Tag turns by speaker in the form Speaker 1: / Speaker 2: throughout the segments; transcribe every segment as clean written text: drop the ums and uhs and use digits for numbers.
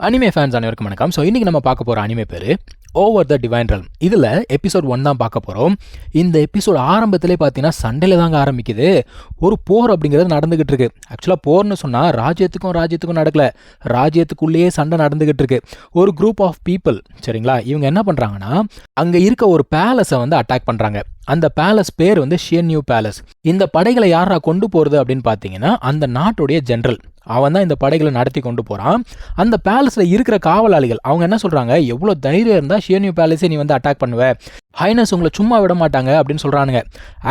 Speaker 1: Anime fans அனைவருக்கும் வணக்கம். So இன்றைக்கி நம்ம பார்க்க போகிற அனிமே பேர் ஓவர் த டிவைன் ரெல்ம். இதில் எபிசோட் 1 தான் பார்க்க போகிறோம். இந்த எபிசோட் ஆரம்பத்திலே பார்த்தீங்கன்னா சண்டையில் தாங்க ஆரம்பிக்குது. ஒரு போர் அப்படிங்கிறது நடந்துகிட்டு இருக்கு. ஆக்சுவலாக போர்னு சொன்னால் ராஜ்யத்துக்கும் நடக்கல, ராஜ்யத்துக்குள்ளேயே சண்டை நடந்துகிட்டு இருக்கு. ஒரு குரூப் ஆஃப் பீப்புள், சரிங்களா, இவங்க என்ன பண்ணுறாங்கன்னா அங்கே இருக்க ஒரு பேலஸை வந்து அட்டாக் பண்ணுறாங்க. அந்த பேலஸ் பேர் வந்து ஷியன்யூ பேலஸ். இந்த படைகளை யாரா கொண்டு போகிறது அப்படின்னு பார்த்தீங்கன்னா அந்த நாட்டுடைய ஜென்ரல், அவன் தான் இந்த படைகளை நடத்தி கொண்டு போகிறான். அந்த பேலஸில் இருக்கிற காவலாளிகள் அவங்க என்ன சொல்கிறாங்க, எவ்வளோ தைரியம் இருந்தால் ஷியன்யூ பேலஸை நீ வந்து அட்டாக் பண்ணுவ, ஹைனஸ் உங்களை சும்மா விட மாட்டாங்க அப்படின்னு சொல்கிறானுங்க.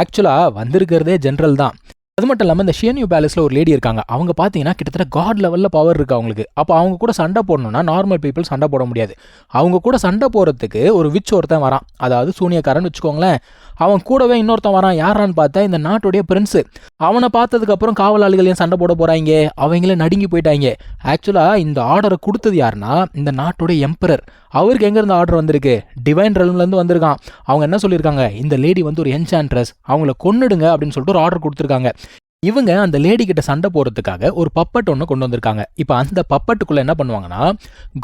Speaker 1: ஆக்சுவலாக வந்திருக்கிறதே ஜென்ரல் தான். அது மட்டும் இல்லாமல் இந்த ஷியன்யூ பேலஸில் ஒரு லேடி இருக்காங்க. அவங்க பார்த்தீங்கன்னா கிட்டத்தட்ட காட் லெவலில் பவர் இருக்குது அவங்களுக்கு. அப்போ அவங்க கூட சண்டை போடணும்னா நார்மல் பீப்புள் சண்டை போட முடியாது. அவங்க கூட சண்டை போகிறதுக்கு ஒரு விச் ஒருத்தன் வரான், அதாவது சூனியக்காரன்னு வச்சுக்கோங்களேன். அவன் கூடவே இன்னொருத்தன் வரான். யாரான்னு பார்த்தா இந்த நாட்டுடைய பிரின்ஸு. அவனை பார்த்ததுக்கப்புறம் காவலாளிகள் ஏன் சண்டை போட போகிறாங்க, அவங்களே நடுங்கி போயிட்டாங்க. ஆக்சுவலாக இந்த ஆர்டரை கொடுத்தது யாருன்னா இந்த நாட்டுடைய எம்பரர். அவருக்கு எங்கேருந்து ஆர்டர் வந்திருக்கு, டிவைன் ரெல்ம்லேருந்து வந்திருக்கான். அவங்க என்ன சொல்லியிருக்காங்க, இந்த லேடி வந்து ஒரு என்சான்ட்ரஸ், அவங்கள கொன்னுடுங்க அப்படின்னு சொல்லிட்டு ஒரு ஆர்டர் கொடுத்துருக்காங்க. இவங்க அந்த லேடி கிட்ட சண்டை போடுறதுக்காக ஒரு பப்பட் ஒன்று கொண்டு வந்திருக்காங்க. இப்போ அந்த பப்பட்டுக்குள்ளே என்ன பண்ணுவாங்கன்னா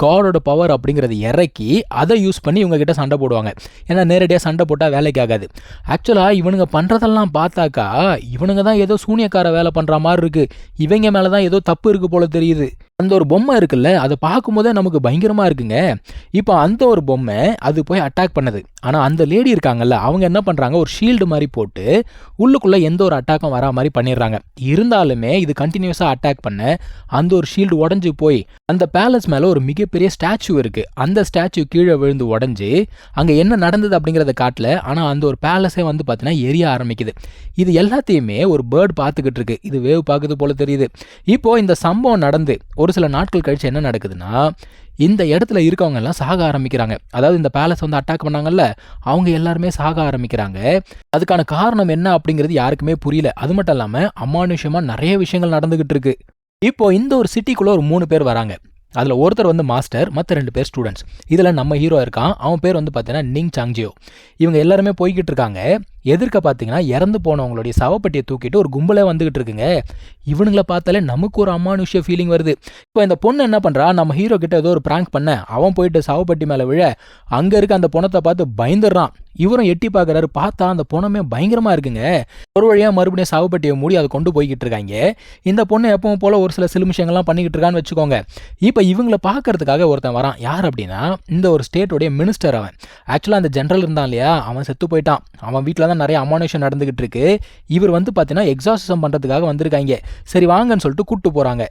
Speaker 1: காடோட பவர் அப்படிங்கிறத இறக்கி அதை யூஸ் பண்ணி இவங்க கிட்ட சண்டை போடுவாங்க. ஏன்னா நேரடியாக சண்டை போட்டால் வேலைக்கு ஆகாது. ஆக்சுவலாக இவனுங்க பண்ணுறதெல்லாம் பார்த்தாக்கா இவனுங்க தான் ஏதோ சூனியக்கார வேலை பண்ணுற மாதிரி இருக்குது. இவங்க மேலே தான் ஏதோ தப்பு இருக்குது போல தெரியுது. அந்த ஒரு பொம்மை இருக்குல்ல, அதை பார்க்கும்போதே நமக்கு பயங்கரமாக இருக்குங்க. இப்போ அந்த ஒரு பொம்மை அது போய் அட்டாக் பண்ணுது. ஆனால் அந்த லேடி இருக்காங்கல்ல, அவங்க என்ன பண்ணுறாங்க, ஒரு ஷீல்டு மாதிரி போட்டு உள்ளுக்குள்ளே எந்த ஒரு அட்டாக்கும் வரா மாதிரி பண்ணிடுறாங்க. இருந்தாலுமே இது கண்டினியூஸாக அட்டாக் பண்ண அந்த ஒரு ஷீல்டு உடஞ்சி போய் அந்த பேலஸ் மேலே ஒரு மிகப்பெரிய ஸ்டாச்சு இருக்குது. அந்த ஸ்டாச்சு கீழே விழுந்து உடஞ்சி அங்கே என்ன நடந்தது அப்படிங்கிறத காட்டல. ஆனால் அந்த ஒரு பேலஸே வந்து பார்த்தீங்கன்னா எரிய ஆரம்பிக்குது. இது எல்லாத்தையுமே ஒரு பேர்ட் பார்த்துக்கிட்டு இருக்கு. இது வேவ் பார்க்குது போல தெரியுது. இப்போது இந்த சம்பவம் நடந்து ஒரு சில நாட்கள் கழிச்சு என்ன நடக்குதுன்னா இந்த இடத்துல இருக்கவங்க எல்லாம் சாக ஆரம்பிக்கிறாங்க. அதாவது இந்த பேலஸ் வந்து அட்டாக் பண்ணாங்கல்ல, அவங்க எல்லாருமே சாக ஆரம்பிக்கிறாங்க. அதுக்கான காரணம் என்ன அப்படிங்கிறது யாருக்குமே புரியல. அது மட்டும் இல்லாமல் அமானுஷ்யமாக நிறைய விஷயங்கள் நடந்துகிட்டு இருக்கு. இப்போ இந்த ஒரு சிட்டிக்குள்ளே ஒரு 3 பேர் வராங்க. அதில் ஒருத்தர் வந்து மாஸ்டர், மற்ற 2 பேர் ஸ்டூடெண்ட்ஸ். இதில் நம்ம ஹீரோ இருக்கான், அவன் பேர் வந்து பார்த்தீங்கன்னா நிங் சாங்ஜியோ. இவங்க எல்லாருமே போய்கிட்டு இருக்காங்க. எதிர்க்க பார்த்தீங்கன்னா இறந்து போனவங்களுடைய சவப்பட்டியை தூக்கிட்டு ஒரு கும்பலே வந்துகிட்டு இருக்குங்க. இவனுங்களை பார்த்தாலே நமக்கு ஒரு அமானுஷ்ய ஃபீலிங் வருது. இப்போ இந்த பொண்ணு என்ன பண்ணுறா, நம்ம ஹீரோ கிட்ட ஏதோ ஒரு ப்ராங்க் பண்ண அவன் போயிட்டு சவப்பட்டி மேலே விழ அங்கே இருக்க அந்த பொணத்தை பார்த்து பயந்துடுறான். இவரும் எட்டி பார்க்குறாரு. பார்த்தா அந்த பொணமே பயங்கரமாக இருக்குங்க. ஒரு வழியாக மறுபடியும் சவப்பட்டியை மூடி அதை கொண்டு போய்கிட்டு இருக்காங்க. இந்த பொண்ணு எப்பவும் போல் ஒரு சில சிலுமிஷங்கள்லாம் பண்ணிக்கிட்டு இருக்கான்னு வச்சுக்கோங்க. இப்போ இவங்களை பார்க்கறதுக்காக ஒருத்தன் வரான். யார் அப்படின்னா இந்த ஒரு ஸ்டேட்டோடைய மினிஸ்டர். அவன் ஆக்சுவலாக அந்த ஜென்ரல் இருந்தான் இல்லையா, அவன் செத்து போயிட்டான். அவன் வீட்டில் தான் நிறைய அமானுஷம் நடந்துகிட்டு இருக்கு. இவர் வந்து பார்த்தீங்கன்னா எக்ஸாசிசம் பண்ணுறதுக்காக வந்திருக்காங்க. சரி வாங்கன்னு சொல்லிட்டு கூப்பிட்டு போகிறாங்க.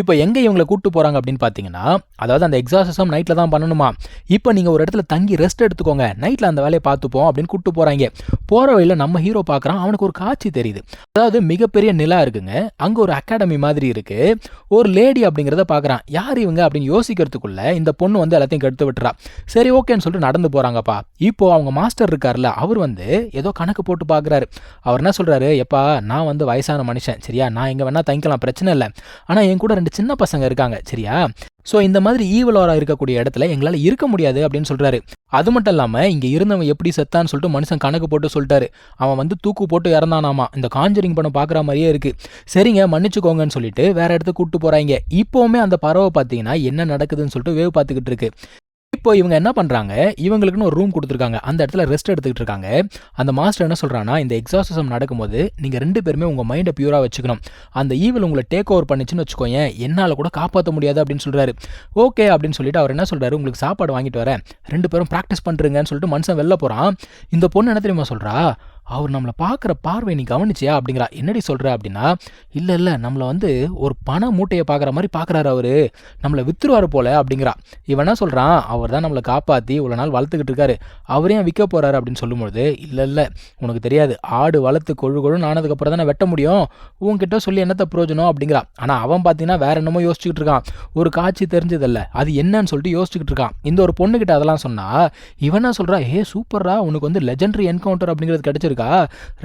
Speaker 1: இப்போ எங்கே இவங்களை கூப்பிட்டு போகிறாங்க அப்படின்னு பார்த்தீங்கன்னா, அதாவது அந்த எக்ஸாசிசம் நைட்டில் தான் பண்ணணுமா. இப்போ நீங்கள் ஒரு இடத்துல தங்கி ரெஸ்ட் எடுத்துக்கோங்க, நைட்டில் அந்த வேலையை பார்த்துப்போம் அப்படின்னு கூப்பிட்டு போகிறாங்க. போகிற வழியில் நம்ம ஹீரோ பார்க்குறான். அவனுக்கு ஒரு காட்சி தெரியுது. அதாவது மிகப்பெரிய நிலா இருக்குங்க. அங்கே ஒரு அகாடமி மாதிரி இருக்குது. ஒரு லேடி அப்படிங்கிறத பார்க்குறான். யார் இவங்க அப்படின்னு யோசிக்கிறதுக்குள்ள இந்த பொண்ணு வந்து எல்லாத்தையும் கெடுத்து விட்டுறா. சரி ஓகேன்னு சொல்லிட்டு நடந்து போகிறாங்கப்பா. இப்போது அவங்க மாஸ்டர் இருக்கார்ல, அவர் வந்து ஏதோ கணக்கு போட்டு பார்க்குறாரு. அவர் என்ன சொல்கிறாரு, எப்பா நான் வந்து வயசான மனுஷன், சரியா, நான் எங்கே வேணால் தங்கிக்கலாம், பிரச்சனை இல்லை. ஆனால் என் கூட 2 சின்ன பசங்க இருக்காங்க, சரியா, ஸோ இந்த மாதிரி ஈவலோரா இருக்கக்கூடிய இடத்துல எங்களால் இருக்க முடியாது அப்படின்னு சொல்கிறாரு. அது மட்டும் இல்லாமல் இங்கே இருந்தவன் எப்படி செத்தான்னு சொல்லிட்டு மனுஷன் கணக்கு போட்டு சொல்லிட்டாரு. அவன் வந்து தூக்கு போட்டு இறந்தானாமா. இந்த காஞ்சரிங் படம் பார்க்குற மாதிரியே இருக்குது. சரிங்க மன்னிச்சுக்கோங்கன்னு சொல்லிட்டு வேற இடத்துக்கு கூப்பிட்டு போகிறாங்க. இப்போவுமே அந்த பறவை பார்த்தீங்கன்னா என்ன நடக்குதுன்னு சொல்லிட்டு வேவ் பார்த்துக்கிட்டு இருக்கு. இப்போ இவங்க என்ன பண்ணுறாங்க, இவங்களுக்குன்னு ஒரு ரூம் கொடுத்துருக்காங்க. அந்த இடத்துல ரெஸ்ட் எடுத்துக்கிட்டு இருக்காங்க. அந்த மாஸ்டர் என்ன சொல்கிறான்னா, இந்த எக்ஸாசிசம் நடக்கும்போது நீங்கள் 2 பேருமே உங்கள் மைண்டை பியூராக வச்சுக்கணும். அந்த ஈவில் உங்களை டேக் ஓவர் பண்ணிச்சுன்னு வச்சுக்கோங்க, என்னால் கூட காப்பாற்ற முடியாது அப்படின்னு சொல்கிறாரு. ஓகே அப்படின்னு சொல்லிட்டு அவர் என்ன சொல்கிறாரு, உங்களுக்கு சாப்பாடு வாங்கிட்டு வரேன், 2 பேரும் ப்ராக்டிஸ் பண்ணுறீங்கன்னு சொல்லிட்டு மனுஷன் வெளில போகிறான். இந்த பொண்ணு என்ன தெரியுமா சொல்கிறா, அவர் நம்மளை பார்க்குற பார்வை நீ கவனிச்சியா அப்படிங்கிறா. என்னடி சொல்கிற அப்படின்னா, இல்லை நம்மளை வந்து ஒரு பண மூட்டையை பார்க்குற மாதிரி பார்க்குறாரு, அவர் நம்மளை விற்றுருவார் போல அப்படிங்கிறா. இவன் என்ன சொல்கிறான், அவர் தான் நம்மளை காப்பாற்றி இவ்வளோ நாள் வளர்த்துக்கிட்டு இருக்காரு, அவரையும் விற்க போகிறாரு அப்படின்னு சொல்லும்போது, இல்லை உனக்கு தெரியாது, ஆடு வளர்த்து கொழுன்னு ஆனதுக்கப்புறம் தானே வெட்ட முடியும், உங்ககிட்ட சொல்லி என்னத்த பிரயோஜனம் அப்படிங்கிறா. ஆனால் அவன் பார்த்தீங்கன்னா வேற என்னமோ யோசிச்சுக்கிட்டு இருக்கான். ஒரு காட்சி தெரிஞ்சதில்ல, அது என்னன்னு சொல்லிட்டு யோசிச்சுக்கிட்டு இருக்கான். இந்த ஒரு பொண்ணுக்கிட்ட அதெல்லாம் சொன்னால் இவன் என்ன சொல்கிறா, சூப்பரா உனக்கு வந்து லெஜெண்டரி என்கவுண்டர் அப்படிங்கிறது கிடச்சிருக்கு, இருக்கா,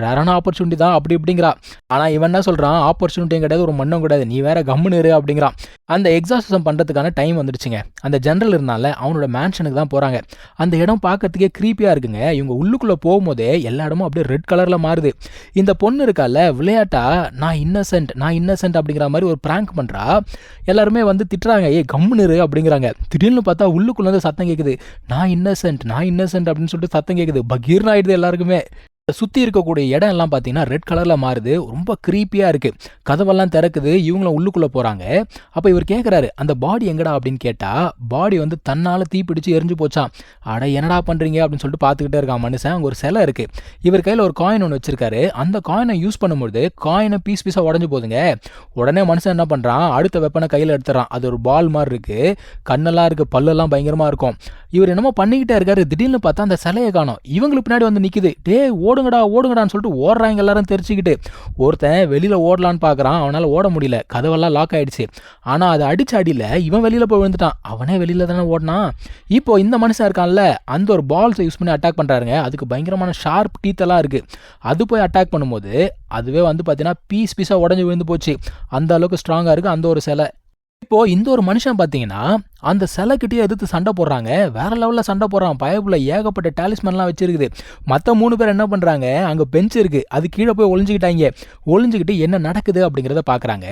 Speaker 1: ரேரான ஆப்பர்ச்சுனிட்டி தான் அப்படி இப்படிங்கிறா. ஆனால் இவன் என்ன சொல்கிறான், ஆப்பர்ச்சுனிட்டியும் கிடையாது, ஒரு மண்ணும் கிடையாது, நீ வேற கம்முன்னு இரு அப்படிங்கிறான். அந்த எக்ஸாசிசம் பண்ணுறதுக்கான டைம் வந்துடுச்சுங்க. அந்த ஜெனரல் இருந்தால அவனோட மேன்ஷனுக்கு தான் போகிறாங்க. அந்த இடம் பார்க்கறதுக்கே க்ரீப்பியாக இருக்குங்க. இவங்க உள்ளுக்குள்ளே போகும்போதே எல்லா இடமும் அப்படியே ரெட் கலரில் மாறுது. இந்த பொண்ணு இருக்கால விளையாட்டா நான் இன்னசென்ட் அப்படிங்கிற மாதிரி ஒரு பிராங்க் பண்ணுறா. எல்லாருமே வந்து திட்டுறாங்க, ஏய் கம்முன்னு இரு அப்படிங்கிறாங்க. திடீர்னு பார்த்தா உள்ளுக்குள்ள வந்து சத்தம் கேட்குது, நான் இன்னசென்ட் அப்படின்னு சொல்லிட்டு சத்தம் கேட்குது. பகீர்னு ஆயிடுது எல்லாருக்குமே. சுற்றி இருக்கக்கூடிய இடம் எல்லாம் பார்த்தீங்கன்னா ரெட் கலரில் மாறுது. ரொம்ப க்ரீப்பியாக இருக்குது. கதவெல்லாம் திறக்குது. இவங்களும் உள்ளுக்குள்ளே போகிறாங்க. அப்போ இவர் கேட்குறாரு, அந்த பாடி எங்கடா அப்படின்னு கேட்டால், பாடி வந்து தன்னால் தீப்பிடிச்சு எரிஞ்சு போச்சான். அட என்னடா பண்ணுறீங்க அப்படின்னு சொல்லிட்டு பார்த்துக்கிட்டே இருக்கான் மனுஷன். அங்கே ஒரு சிலை இருக்குது. இவர் கையில் ஒரு காயின் ஒன்று வச்சிருக்காரு. அந்த காயினை யூஸ் பண்ணும்போது காயினை பீஸாக உடஞ்சி போகுதுங்க. உடனே மனுஷன் என்ன பண்ணுறான், அடுத்த வெப்பனை கையில் எடுத்துறான். அது ஒரு பால் மாதிரி இருக்குது, கண்ணெல்லாம் இருக்குது, பல்லெல்லாம் பயங்கரமாக இருக்கும். இவர் என்னமோ பண்ணிக்கிட்டே இருக்காரு. திடீர்னு பார்த்தா அந்த சிலையை காணோம். இவங்களுக்கு பின்னாடி வந்து நிற்குது. ஓடுங்கடான்னு சொல்லிட்டு ஓடுறாங்க எல்லாரும் தெரிச்சுக்கிட்டு. ஒருத்தன் வெளியில் ஓடலான்னு பார்க்குறான், அவனால் ஓட முடியல, கதவெல்லாம் லாக் ஆகிடுச்சு. ஆனால் அதை அடிச்ச அடியில் இவன் வெளியில் போய் விழுந்துட்டான். அவனே வெளியில் தானே ஓடினான். இப்போ இந்த மனுஷன் இருக்கான்ல, அந்த ஒரு பால்ஸை யூஸ் பண்ணி அட்டாக் பண்ணுறாருங்க. அதுக்கு பயங்கரமான ஷார்ப் டீத்தெல்லாம் இருக்குது. அது போய் அட்டாக் பண்ணும்போது அதுவே வந்து பார்த்தீங்கன்னா பீஸாக உடஞ்சி விழுந்து போச்சு. அந்த அளவுக்கு ஸ்ட்ராங்காக இருக்குது அந்த ஒரு சிலை. இப்போது இந்த ஒரு மனுஷன் பார்த்தீங்கன்னா அந்த சிலைக்கிட்டே எதிர்த்து சண்டை போடுறாங்க. வேற லெவலில் சண்டை போடுறான். பயப்புல ஏகப்பட்ட டாலிஸ்மன்லாம் வச்சிருக்குது. மற்ற 3 பேர் என்ன பண்ணுறாங்க, அங்கே பெஞ்ச் இருக்குது, அது கீழே போய் ஒளிஞ்சிக்கிட்டு என்ன நடக்குது அப்படிங்கிறத பார்க்குறாங்க.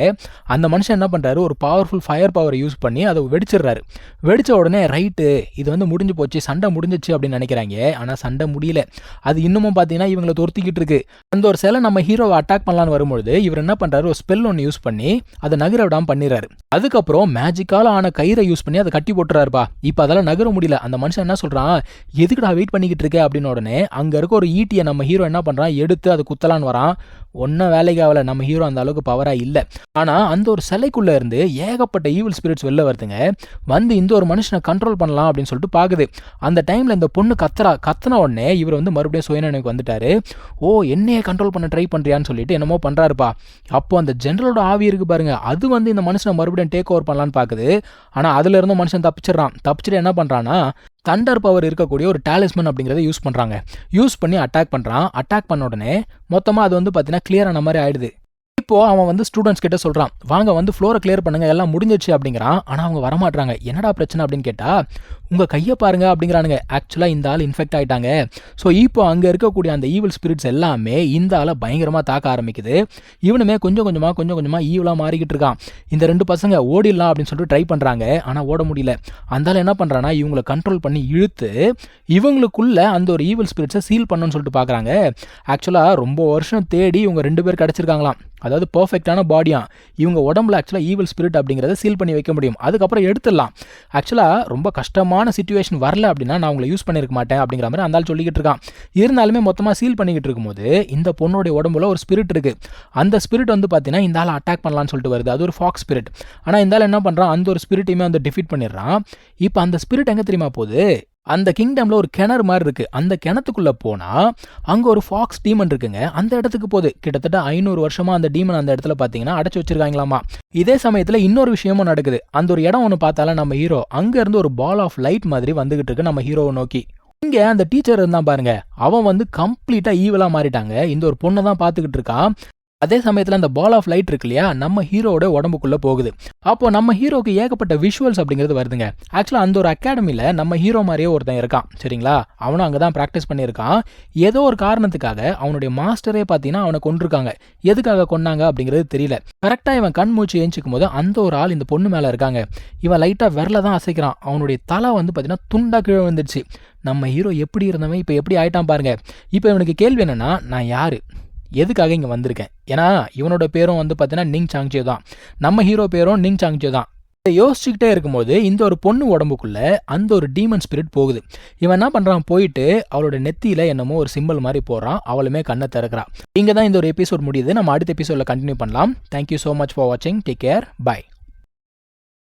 Speaker 1: அந்த மனுஷன் என்ன பண்ணுறாரு, ஒரு பவர்ஃபுல் ஃபயர் பவரை யூஸ் பண்ணி அதை வெடிச்சிடுறாரு. வெடித்த உடனே ரைட்டு இது வந்து முடிஞ்சு போச்சு, சண்டை முடிஞ்சிச்சு அப்படின்னு நினைக்கிறாங்க. ஆனால் சண்டை முடியல. அது இன்னமும் பார்த்தீங்கன்னா இவங்களை துரத்திக்கிட்டு இருக்கு. அந்த ஒரு சிலை நம்ம ஹீரோவை அட்டாக் பண்ணலான்னு வரும்பொழுது இவர் என்ன பண்ணுறாரு, ஒரு ஸ்பெல் ஒன்று யூஸ் பண்ணி அதை நகர விடாமல் பண்ணிடுறாரு. அதுக்கப்புறம் மேஜிக்கால ஆன கயிறை யூஸ் பண்ணி அதை கட்டி போட்டுறாருப்பா. இப்போ அதெல்லாம் நகர முடியல. அந்த மனுஷன் என்ன சொல்கிறான், எதுக்குடா வெயிட் பண்ணிக்கிட்டு இருக்க அப்படின்னு உடனே அங்கே இருக்க ஒரு ஈட்டியை நம்ம ஹீரோ என்ன பண்ணுறான், எடுத்து அதை குத்தலான்னு வரான். ஒன்றும் வேலைக்கு ஆகலை. நம்ம ஹீரோ அந்த அளவுக்கு பவராக இல்லை. ஆனால் அந்த ஒரு சிலைக்குள்ளே இருந்து ஏகப்பட்ட ஈவில் ஸ்பிரிட்ஸ் வெளில வருதுங்க. வந்து இந்த ஒரு மனுஷனை கண்ட்ரோல் பண்ணலாம் அப்படின்னு சொல்லிட்டு பார்க்குது. அந்த டைமில் இந்த பொண்ணு கத்துன உடனே இவர் வந்து மறுபடியும் சுயநினைவுக்கு வந்துட்டாரு. ஓ என்னையே கண்ட்ரோல் பண்ண ட்ரை பண்ணுறியான்னு சொல்லிட்டு என்னமோ பண்ணுறாருப்பா. அப்போ அந்த ஜெனரலோட ஆவி இருக்குது பாருங்க, அது வந்து இந்த மனுஷனை மறுபடியும் டேக் ஓவர் பண்ணலான்னு பார்க்குது. ஆனால் அதுல இருந்தும் மனுஷன் தப்பிச்சிட்டு என்ன பண்ணுறான்னா, தண்டர் பவர் இருக்கக்கூடிய ஒரு டாலிஸ்மன் அப்படிங்கிறத யூஸ் பண்ணுறாங்க. யூஸ் பண்ணி அட்டாக் பண்ணுறான். அட்டாக் பண்ண உடனே மொத்தமாக அது வந்து பார்த்தீங்கன்னா கிளியர் ஆன மாதிரி ஆயிடுது. இப்போது அவன் வந்து ஸ்டூடெண்ட்ஸ் கிட்ட சொல்கிறான், வாங்க வந்து ஃப்ளோரை கிளியர் பண்ணுங்க, எல்லாம் முடிஞ்சிச்சு அப்படிங்கிறான். ஆனால் அவங்க வரமாட்றாங்க. என்னடா பிரச்சனை அப்படின்னு கேட்டால், உங்கள் கையை பாருங்க அப்படிங்கிறானுங்க. ஆக்சுவலாக இந்த ஆள் இன்ஃபெக்ட் ஆகிட்டாங்க. ஸோ இப்போ அங்கே இருக்கக்கூடிய அந்த ஈவில் ஸ்பிரிட்ஸ் எல்லாமே இந்த ஆளை பயங்கரமாக தாக்க ஆரம்பிக்குது. இவனுமே கொஞ்சம் கொஞ்சமாக ஈவலாக மாறிக்கிட்டு இருக்கான். இந்த 2 பசங்க ஓடிடலாம் அப்படின்னு சொல்லிட்டு ட்ரை பண்ணுறாங்க. ஆனால் ஓட முடியல. அந்த ஆள் என்ன பண்ணுறான்னா, இவங்களை கண்ட்ரோல் பண்ணி இழுத்து இவங்களுக்குள்ள அந்த ஒரு ஈவில் ஸ்பிரிட்ஸை சீல் பண்ணணும்னு சொல்லிட்டு பார்க்குறாங்க. ஆக்சுவலாக ரொம்ப வருஷம் தேடி இவங்க 2 பேர் கிடச்சிருக்காங்களாம். அதாவது பர்ஃபெக்டான பாடியா இவங்க உடம்புல ஆக்சுவலாக ஈவில் ஸ்பிரிட் அப்படிங்கிறத சீல் பண்ணி வைக்க முடியும். அதுக்கப்புறம் எடுத்துடலாம். ஆக்சுவலாக ரொம்ப கஷ்டமான சிச்சுவேஷன் வரல அப்படின்னா நான் உங்களை யூஸ் பண்ணியிருக்க மாட்டேன் அப்படிங்கிற மாதிரி அந்த ஆள் சொல்லிக்கிட்டு இருக்கான். இருந்தாலுமே மொத்தமாக சீல் பண்ணிக்கிட்டு இருக்கும்போது இந்த பொண்ணுடைய உடம்புல ஒரு ஸ்பிரிட் இருக்குது. அந்த ஸ்பிரிட் வந்து பார்த்தீங்கன்னா இந்த ஆள் அட்டாக் பண்ணலான்னு சொல்லிட்டு வருது. அது ஒரு ஃபாக்ஸ் ஸ்பிரிட். ஆனால் இந்த ஆள் என்ன பண்ணுறான், அந்த ஒரு ஸ்பிரிட்டையுமே வந்து டிஃபீட் பண்ணிடுறான். இப்போ அந்த ஸ்பிரிட் எங்கே தெரியுமா போகுது, அந்த கிங்டம்ல ஒரு கிணறு மாதிரி இருக்கு. அந்த கிணத்துக்குள்ள போனா அங்க ஒரு ஃபாக்ஸ் டீமன் இருக்குங்க. அந்த இடத்துக்கு போகுது. கிட்டத்தட்ட 500 வருஷமா அந்த டீமன் அந்த இடத்துல பாத்தீங்கன்னா அடைச்சு வச்சிருக்காங்களாமா. இதே சமயத்துல இன்னொரு விஷயமும் நடக்குது. அந்த ஒரு இடம் ஒன்று பார்த்தால நம்ம ஹீரோ அங்க இருந்து ஒரு பால் ஆஃப் லைட் மாதிரி வந்துகிட்டு இருக்கு நம்ம ஹீரோவை நோக்கி. இங்க அந்த டீச்சர் இருந்தான் பாருங்க, அவன் வந்து கம்ப்ளீட்டா ஈவலா மாறிட்டாங்க. இந்த ஒரு பொண்ணை தான் பாத்துக்கிட்டு இருக்கான். அதே சமயத்தில் அந்த பால் ஆஃப் லைட் இருக்கு இல்லையா, நம்ம ஹீரோட உடம்புக்குள்ளே போகுது. அப்போ நம்ம ஹீரோக்கு ஏகப்பட்ட விஷுவல்ஸ் அப்படிங்கிறது வருதுங்க. ஆக்சுவலாக அந்த ஒரு அகாடமியில் நம்ம ஹீரோ மாதிரியே ஒருத்தன் இருக்கான் சரிங்களா. அவனும் அங்கே தான் ப்ராக்டிஸ் பண்ணியிருக்கான். ஏதோ ஒரு காரணத்துக்காக அவனுடைய மாஸ்டரே பார்த்தீங்கன்னா அவனை கொண்டிருக்காங்க. எதுக்காக கொண்டாங்க அப்படிங்கிறது தெரியல. கரெக்டாக இவன் கண் மூச்சு ஏஞ்சிக்கும் போது அந்த ஒரு ஆள் இந்த பொண்ணு மேலே இருக்காங்க. இவன் லைட்டாக விரல தான் அசைக்கிறான். அவனுடைய தலை வந்து பார்த்தீங்கன்னா துண்டா கீழே வந்துடுச்சு. நம்ம ஹீரோ எப்படி இருந்தவன் இப்போ எப்படி ஆயிட்டான் பாருங்க. இப்போ இவனுக்கு கேள்வி என்னன்னா, நான் யாரு, எதுக்காக இங்கே வந்திருக்கேன். ஏன்னா இவனோட பேரும் வந்து பார்த்தீங்கன்னா நிங் சாங்ஜியோ தான். நம்ம ஹீரோ பேரும் நிங் சாங்ஜியோ தான். இதை யோசிச்சுக்கிட்டே இருக்கும்போது இந்த ஒரு பொண்ணு உடம்புக்குள்ள அந்த ஒரு டீமன் ஸ்பிரிட் போகுது. இவன் என்ன பண்ணுறான், போயிட்டு அவளோட நெத்தியில் என்னமோ ஒரு சிம்பிள் மாதிரி போடுறான். அவளுமே கண்ணை திறக்கிறான். இங்கே தான் இந்த ஒரு எபிசோட் முடியுது. நம்ம அடுத்த எபிசோடில் கண்டினியூ பண்ணலாம். தேங்க்யூ ஸோ மச் ஃபார் வாட்சிங். Take care. பை.